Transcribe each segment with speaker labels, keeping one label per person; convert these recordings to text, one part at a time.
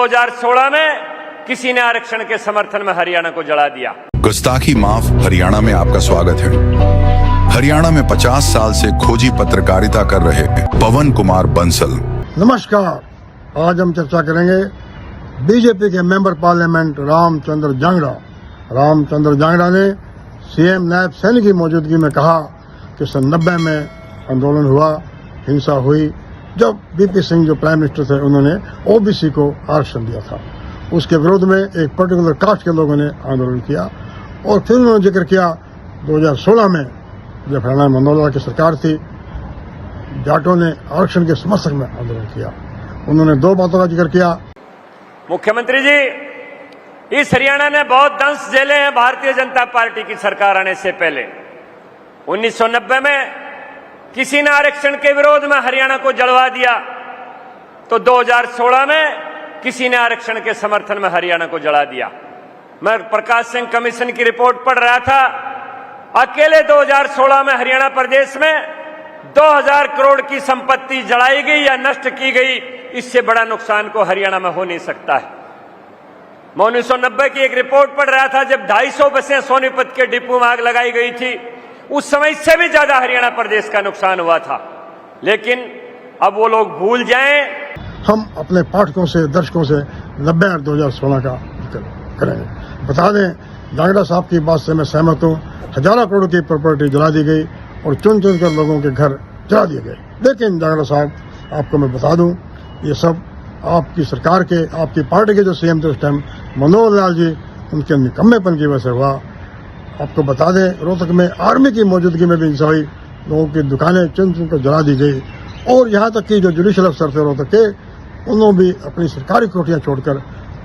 Speaker 1: 2016 में किसी ने आरक्षण के समर्थन में हरियाणा को जला दिया।
Speaker 2: गुस्ताखी माफ, हरियाणा में आपका स्वागत है। हरियाणा में 50 साल से खोजी पत्रकारिता कर रहे पवन कुमार बंसल।
Speaker 3: नमस्कार, आज हम चर्चा करेंगे बीजेपी के मेंबर पार्लियामेंट रामचंद्र जांगड़ा। रामचंद्र जांगड़ा ने सीएम नायब सैनी की मौजूदगी में कहा कि सन 90 में आंदोलन हुआ, हिंसा हुई, जब बीपी सिंह जो प्राइम मिनिस्टर थे उन्होंने ओबीसी को आरक्षण दिया था। उसके विरोध में एक पर्टिकुलर कास्ट के लोगों ने आंदोलन किया और फिर उन्होंने जिक्र किया 2016 में जब हरियाणा में मनोहर लाल की सरकार थी, जाटों ने आरक्षण के समर्थक में आंदोलन किया। उन्होंने दो बातों का जिक्र किया।
Speaker 1: मुख्यमंत्री जी, इस हरियाणा ने बहुत दंश झेले हैं भारतीय जनता पार्टी की सरकार आने से पहले। 1990 में किसी ने आरक्षण के विरोध में हरियाणा को जलवा दिया, तो 2016 में किसी ने आरक्षण के समर्थन में हरियाणा को जला दिया। मैं प्रकाश सिंह कमीशन की रिपोर्ट पढ़ रहा था, अकेले 2016 में हरियाणा प्रदेश में 2000 करोड़ की संपत्ति जलाई गई या नष्ट की गई। इससे बड़ा नुकसान को हरियाणा में हो नहीं सकता है। मैं 1990 की एक रिपोर्ट पढ़ रहा था, जब 250 बसें सोनीपत के डिपो में आग लगाई गई थी, उस समय इससे भी ज्यादा हरियाणा प्रदेश का नुकसान हुआ था। लेकिन अब वो लोग भूल जाएं।
Speaker 3: हम अपने पाठकों से, दर्शकों से 90 और 2016 का जिक्र करेंगे। बता दें, जांगड़ा साहब की बात से मैं सहमत हूँ। हजारों करोड़ की प्रॉपर्टी जला दी गई और चुन चुन कर लोगों के घर जला दिए गए। लेकिन जांगड़ा साहब, आपको मैं बता दूं, ये सब आपकी सरकार के, आपकी पार्टी के जो सीएम थे उस टाइम मनोहर लाल जी, उनके निकम्मेपन की वजह से हुआ। आपको बता दें, रोहतक में आर्मी की मौजूदगी में भी हिंसा हुई, लोगों की दुकानें चुन चुन कर जला दी गई और यहाँ तक कि जो जुडिशियल अफसर थे रोहतक के, उन्होंने भी अपनी सरकारी कोठियाँ छोड़कर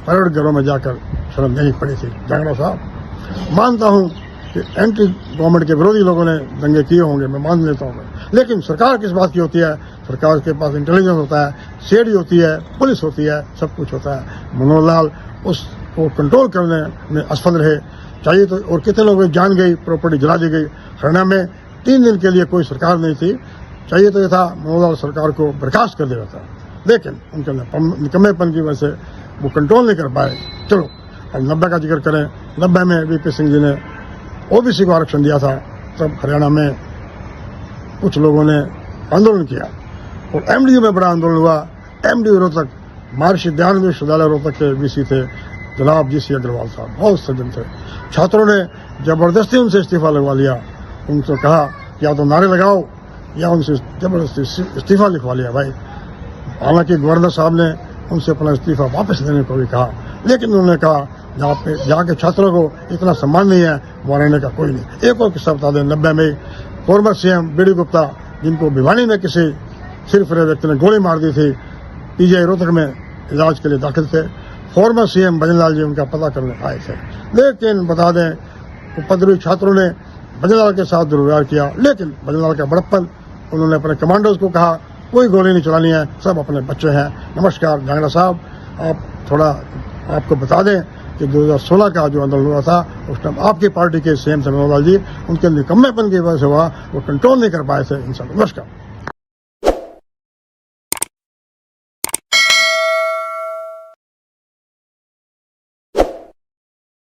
Speaker 3: प्राइवेट घरों में जाकर शर्म देनी पड़ी थी। जांगड़ा साहब, मानता हूँ कि एंटी गवर्नमेंट के विरोधी लोगों ने दंगे किए होंगे, मैं मान लेता हूँ, लेकिन सरकार किस बात की होती है? सरकार के पास इंटेलिजेंस होता है, सीआईडी होती है, पुलिस होती है, सब कुछ होता है। मनोहर लाल उसको कंट्रोल करने में असफल रहे। चाहिए तो, और कितने लोगों की जान गई, प्रॉपर्टी जला दी गई। हरियाणा में 3 दिन के लिए कोई सरकार नहीं थी। चाहिए तो ये था मनोहर लाल सरकार को बर्खास्त कर देना था, लेकिन उनके निकम्मेपन की वजह से वो कंट्रोल नहीं कर पाए। चलो अब 90 का जिक्र करें। 90 में बीपी सिंह जी ने ओबीसी को आरक्षण दिया था। तब हरियाणा में कुछ लोगों ने आंदोलन किया और एमडीयू में बड़ा आंदोलन हुआ। एमडीयू रोहतक, महर्षि दयानंद विश्वविद्यालय रोहतक के वीसी थे जनाब जीसी अग्रवाल साहब, बहुत सज्जन थे। छात्रों ने जबरदस्ती उनसे इस्तीफा लगवा लिया। उनसे कहा या तो नारे लगाओ या उनसे जबरदस्ती इस्तीफा लिखवा लिया भाई। हालांकि गवर्नर साहब ने उनसे अपना इस्तीफा वापस लेने को भी कहा, लेकिन उन्होंने कहा जहाँ के छात्रों को इतना सम्मान नहीं है, वहाँ रहने का कोई नहीं। एक और किस्सा बता दें, 90 में फॉर्मर सीएम बीडी गुप्ता, जिनको भिवानी में किसी सिर्फ व्यक्ति ने गोली मार दी थी, पीजीआई रोहतक में इलाज के लिए दाखिल थे। फॉर्मर सीएम भजनलाल जी उनका पता करने आए थे, लेकिन बता दें उपद्रवी छात्रों ने भजनलाल के साथ दुर्व्यवहार किया। लेकिन भजनलाल का बड़प्पन, उन्होंने अपने कमांडोज को कहा कोई गोली नहीं चलानी है, सब अपने बच्चे हैं। नमस्कार जांगड़ा साहब, आप थोड़ा आपको बता दें कि 2016 का जो आंदोलन हुआ था, उस टाइम आपकी पार्टी के सीएम थे मनोहर लाल जी, उनके निकम्मेपन की वजह से हुआ, वो कंट्रोल नहीं कर पाए थे। इंसान नमस्कार।